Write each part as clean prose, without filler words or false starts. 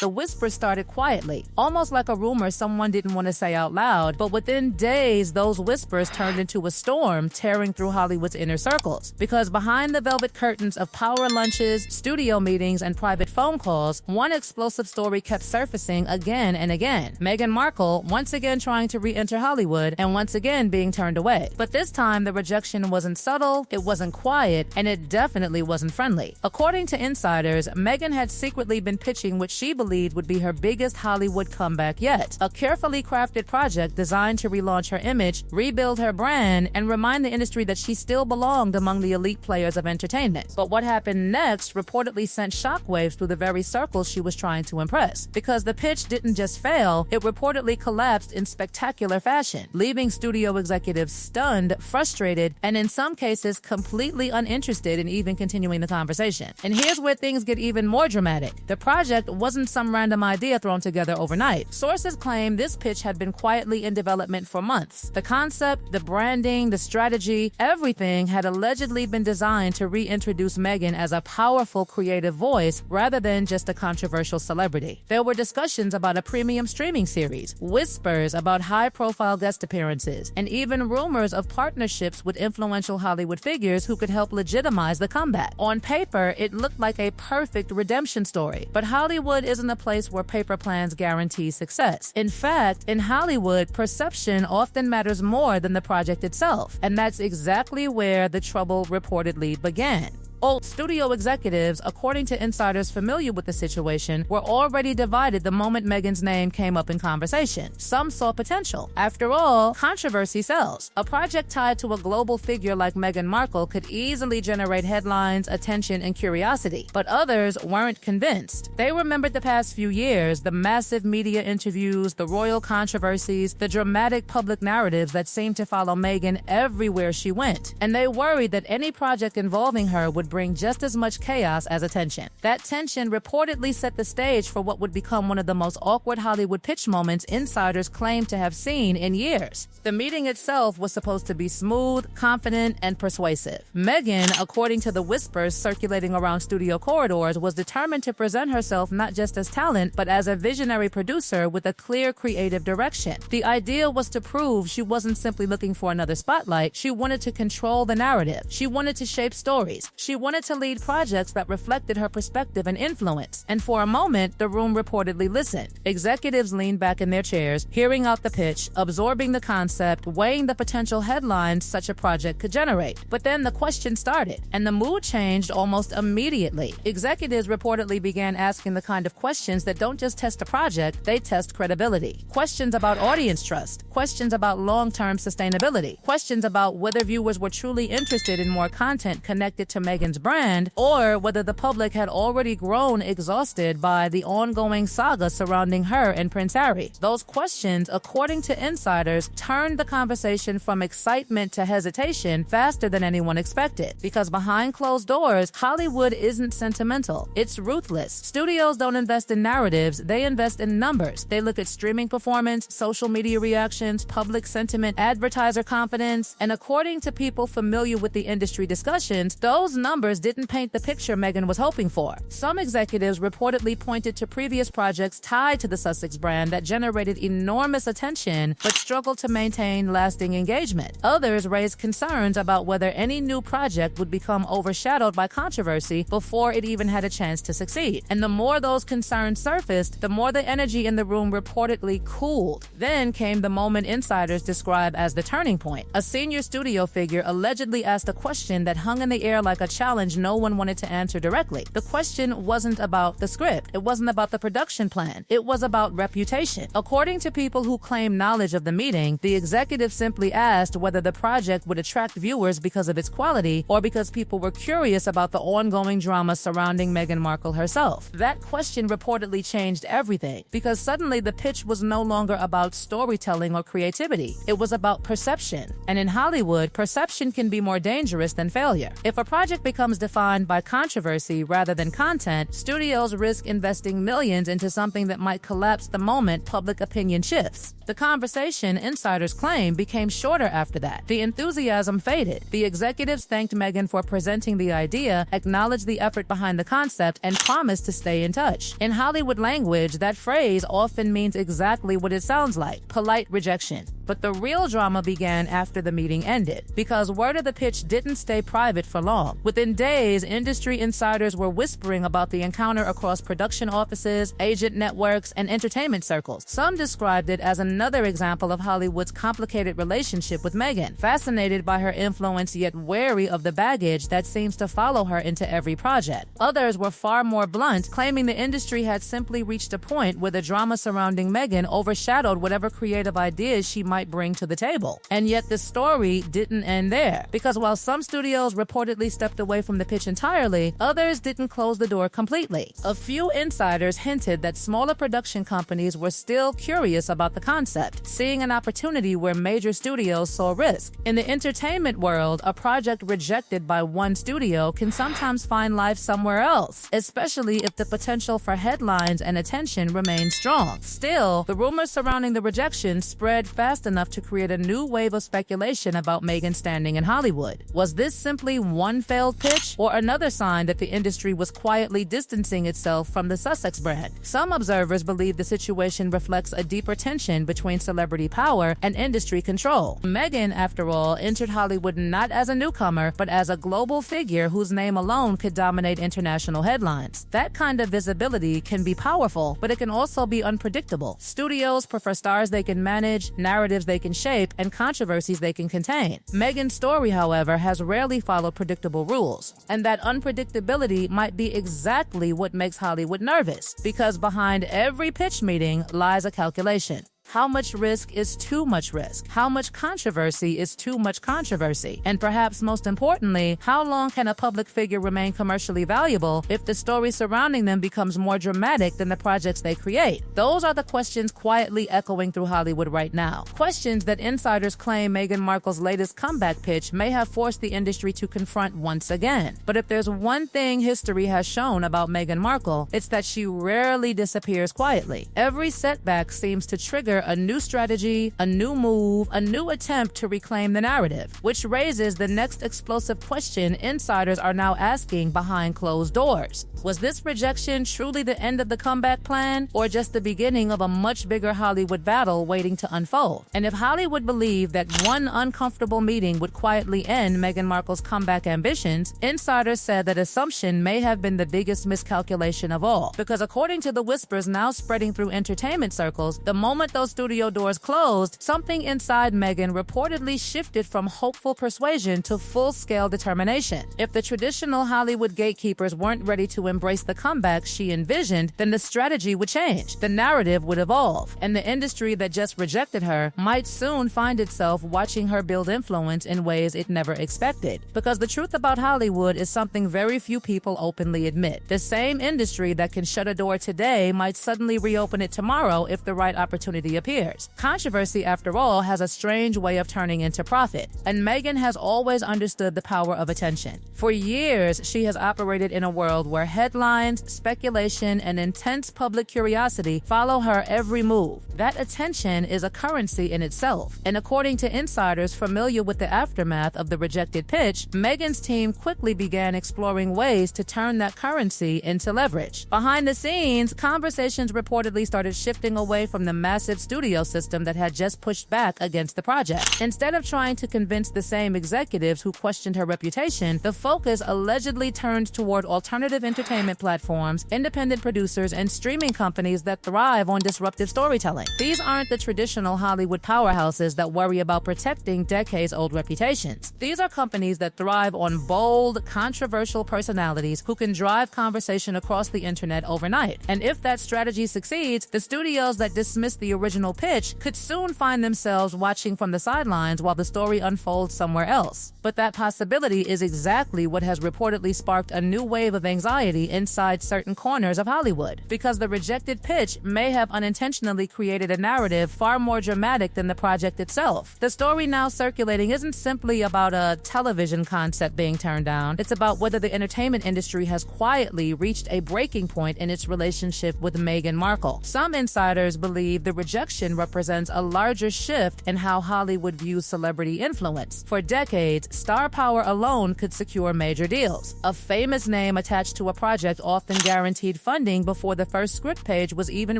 the whispers started quietly, almost like a rumor someone didn't want to say out loud, but within days, those whispers turned into a storm tearing through Hollywood's inner circles. Because behind the velvet curtains of power lunches, studio meetings, and private phone calls, one explosive story kept surfacing again and again. Meghan Markle once again trying to re-enter Hollywood and once again being turned away. But this time, the rejection wasn't subtle, it wasn't quiet, and it definitely wasn't friendly. According to insiders, Meghan had secretly been pitching what she believed would be her biggest Hollywood comeback yet, a carefully crafted project designed to relaunch her image, rebuild her brand, and remind the industry that she still belonged among the elite players of entertainment. But what happened next reportedly sent shockwaves through the very circles she was trying to impress. Because the pitch didn't just fail, it reportedly collapsed in spectacular fashion, leaving studio executives stunned, frustrated, and in some cases completely uninterested in even continuing the conversation. And here's where things get even more dramatic. The project wasn't some random idea thrown together overnight. Sources claim this pitch had been quietly in development for months. The concept, the branding, the strategy, everything had allegedly been designed to reintroduce Meghan as a powerful creative voice rather than just a controversial celebrity. There were discussions about a premium streaming series, whispers about high-profile guest appearances, and even rumors of partnerships with influential Hollywood figures who could help legitimize the comeback. On paper, it looked like a perfect redemption story, but Hollywood isn't a place where paper plans guarantee success. In fact, in Hollywood, perception often matters more than the project itself, and that's exactly where the trouble reportedly began. Old studio executives, according to insiders familiar with the situation, were already divided the moment Meghan's name came up in conversation. Some saw potential. After all, controversy sells. A project tied to a global figure like Meghan Markle could easily generate headlines, attention, and curiosity. But others weren't convinced. They remembered the past few years, the massive media interviews, the royal controversies, the dramatic public narratives that seemed to follow Meghan everywhere she went. And they worried that any project involving her would bring just as much chaos as attention. That tension reportedly set the stage for what would become one of the most awkward Hollywood pitch moments insiders claim to have seen in years. The meeting itself was supposed to be smooth, confident, and persuasive. Meghan, according to the whispers circulating around studio corridors, was determined to present herself not just as talent, but as a visionary producer with a clear creative direction. The idea was to prove she wasn't simply looking for another spotlight, she wanted to control the narrative. She wanted to shape stories. She wanted to lead projects that reflected her perspective and influence. And for a moment, the room reportedly listened. Executives leaned back in their chairs, hearing out the pitch, absorbing the concept, weighing the potential headlines such a project could generate. But then the question started, and the mood changed almost immediately. Executives reportedly began asking the kind of questions that don't just test a project, they test credibility. Questions about audience trust, questions about long-term sustainability, questions about whether viewers were truly interested in more content connected to Meghan's brand, or whether the public had already grown exhausted by the ongoing saga surrounding her and Prince Harry. Those questions, according to insiders, turned the conversation from excitement to hesitation faster than anyone expected. Because behind closed doors, Hollywood isn't sentimental. It's ruthless. Studios don't invest in narratives, they invest in numbers. They look at streaming performance, social media reactions, public sentiment, advertiser confidence, and according to people familiar with the industry discussions, those numbers didn't paint the picture Meghan was hoping for. Some executives reportedly pointed to previous projects tied to the Sussex brand that generated enormous attention but struggled to maintain lasting engagement. Others raised concerns about whether any new project would become overshadowed by controversy before it even had a chance to succeed. And the more those concerns surfaced, the more the energy in the room reportedly cooled. Then came the moment insiders describe as the turning point. A senior studio figure allegedly asked a question that hung in the air like a challenge no one wanted to answer directly. The question wasn't about the script. It wasn't about the production plan. It was about reputation. According to people who claim knowledge of the meeting, the executive simply asked whether the project would attract viewers because of its quality or because people were curious about the ongoing drama surrounding Meghan Markle herself. That question reportedly changed everything because suddenly the pitch was no longer about storytelling or creativity. It was about perception. And in Hollywood, perception can be more dangerous than failure. If a project becomes defined by controversy rather than content, studios risk investing millions into something that might collapse the moment public opinion shifts. The conversation, insiders claim, became shorter after that. The enthusiasm faded. The executives thanked Meghan for presenting the idea, acknowledged the effort behind the concept, and promised to stay in touch. In Hollywood language, that phrase often means exactly what it sounds like: polite rejection. But the real drama began after the meeting ended, because word of the pitch didn't stay private for long. Within days, industry insiders were whispering about the encounter across production offices, agent networks, and entertainment circles. Some described it as another example of Hollywood's complicated relationship with Meghan, fascinated by her influence yet wary of the baggage that seems to follow her into every project. Others were far more blunt, claiming the industry had simply reached a point where the drama surrounding Meghan overshadowed whatever creative ideas she might bring to the table. And yet the story didn't end there, because while some studios reportedly stepped away from the pitch entirely, others didn't close the door completely. A few insiders hinted that smaller production companies were still curious about the concept, seeing an opportunity where major studios saw risk. In the entertainment world, a project rejected by one studio can sometimes find life somewhere else, especially if the potential for headlines and attention remains strong. Still, the rumors surrounding the rejection spread fast enough to create a new wave of speculation about Meghan's standing in Hollywood. Was this simply one failed pitch, or another sign that the industry was quietly distancing itself from the Sussex brand? Some observers believe the situation reflects a deeper tension between celebrity power and industry control. Meghan, after all, entered Hollywood not as a newcomer, but as a global figure whose name alone could dominate international headlines. That kind of visibility can be powerful, but it can also be unpredictable. Studios prefer stars they can manage, narratives they can shape, and controversies they can contain. Meghan's story, however, has rarely followed predictable rules, and that unpredictability might be exactly what makes Hollywood nervous, because behind every pitch meeting lies a calculation. How much risk is too much risk? How much controversy is too much controversy? And perhaps most importantly, how long can a public figure remain commercially valuable if the story surrounding them becomes more dramatic than the projects they create? Those are the questions quietly echoing through Hollywood right now. Questions that insiders claim Meghan Markle's latest comeback pitch may have forced the industry to confront once again. But if there's one thing history has shown about Meghan Markle, it's that she rarely disappears quietly. Every setback seems to trigger a new strategy, a new move, a new attempt to reclaim the narrative, which raises the next explosive question insiders are now asking behind closed doors. Was this rejection truly the end of the comeback plan, or just the beginning of a much bigger Hollywood battle waiting to unfold? And if Hollywood believed that one uncomfortable meeting would quietly end Meghan Markle's comeback ambitions, insiders said that assumption may have been the biggest miscalculation of all. Because according to the whispers now spreading through entertainment circles, the moment those studio doors closed, something inside Meghan reportedly shifted from hopeful persuasion to full-scale determination. If the traditional Hollywood gatekeepers weren't ready to embrace the comeback she envisioned, then the strategy would change, the narrative would evolve, and the industry that just rejected her might soon find itself watching her build influence in ways it never expected. Because the truth about Hollywood is something very few people openly admit. The same industry that can shut a door today might suddenly reopen it tomorrow if the right opportunity appears. Controversy, after all, has a strange way of turning into profit, and Meghan has always understood the power of attention. For years, she has operated in a world where headlines, speculation, and intense public curiosity follow her every move. That attention is a currency in itself, and according to insiders familiar with the aftermath of the rejected pitch, Meghan's team quickly began exploring ways to turn that currency into leverage. Behind the scenes, conversations reportedly started shifting away from the massive studio system that had just pushed back against the project. Instead of trying to convince the same executives who questioned her reputation, the focus allegedly turned toward alternative entertainment platforms, independent producers, and streaming companies that thrive on disruptive storytelling. These aren't the traditional Hollywood powerhouses that worry about protecting decades-old reputations. These are companies that thrive on bold, controversial personalities who can drive conversation across the internet overnight. And if that strategy succeeds, the studios that dismiss the original original pitch could soon find themselves watching from the sidelines while the story unfolds somewhere else. But that possibility is exactly what has reportedly sparked a new wave of anxiety inside certain corners of Hollywood, because the rejected pitch may have unintentionally created a narrative far more dramatic than the project itself. The story now circulating isn't simply about a television concept being turned down. It's about whether the entertainment industry has quietly reached a breaking point in its relationship with Meghan Markle. Some insiders believe the rejection represents a larger shift in how Hollywood views celebrity influence. For decades, star power alone could secure major deals. A famous name attached to a project often guaranteed funding before the first script page was even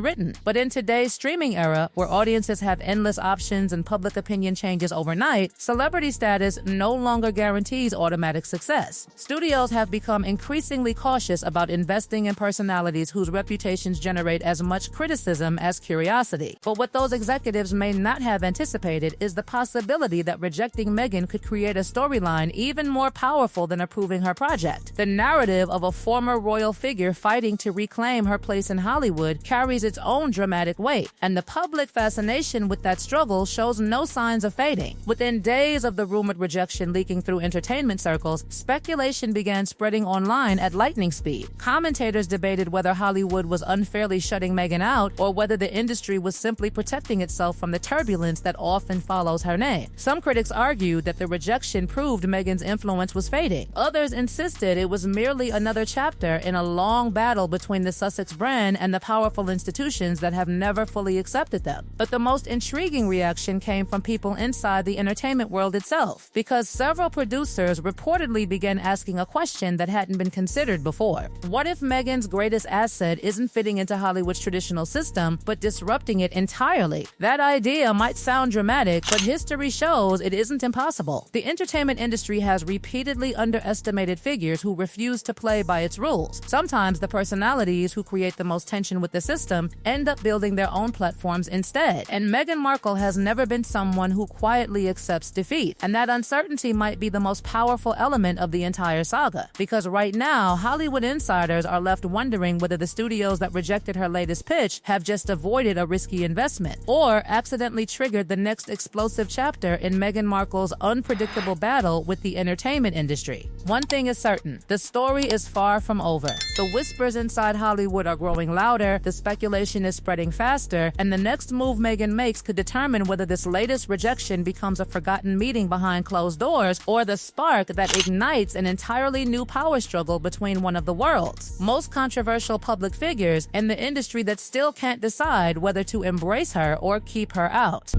written. But in today's streaming era, where audiences have endless options and public opinion changes overnight, celebrity status no longer guarantees automatic success. Studios have become increasingly cautious about investing in personalities whose reputations generate as much criticism as curiosity. But what those executives may not have anticipated is the possibility that rejecting Meghan could create a storyline even more powerful than approving her project. The narrative of a former royal figure fighting to reclaim her place in Hollywood carries its own dramatic weight, and the public fascination with that struggle shows no signs of fading. Within days of the rumored rejection leaking through entertainment circles, speculation began spreading online at lightning speed. Commentators debated whether Hollywood was unfairly shutting Meghan out or whether the industry was simply protecting itself from the turbulence that often follows her name. Some critics argued that the rejection proved Meghan's influence was fading. Others insisted it was merely another chapter in a long battle between the Sussex brand and the powerful institutions that have never fully accepted them. But the most intriguing reaction came from people inside the entertainment world itself, because several producers reportedly began asking a question that hadn't been considered before. What if Meghan's greatest asset isn't fitting into Hollywood's traditional system, but disrupting it entirely? That idea might sound dramatic, but history shows it isn't impossible. The entertainment industry has repeatedly underestimated figures who refuse to play by its rules. Sometimes the personalities who create the most tension with the system end up building their own platforms instead. And Meghan Markle has never been someone who quietly accepts defeat. And that uncertainty might be the most powerful element of the entire saga. Because right now, Hollywood insiders are left wondering whether the studios that rejected her latest pitch have just avoided a risky investment, or accidentally triggered the next explosive chapter in Meghan Markle's unpredictable battle with the entertainment industry. One thing is certain, the story is far from over. The whispers inside Hollywood are growing louder, the speculation is spreading faster, and the next move Meghan makes could determine whether this latest rejection becomes a forgotten meeting behind closed doors or the spark that ignites an entirely new power struggle between one of the world's most controversial public figures and the industry that still can't decide whether to embrace her or keep her out.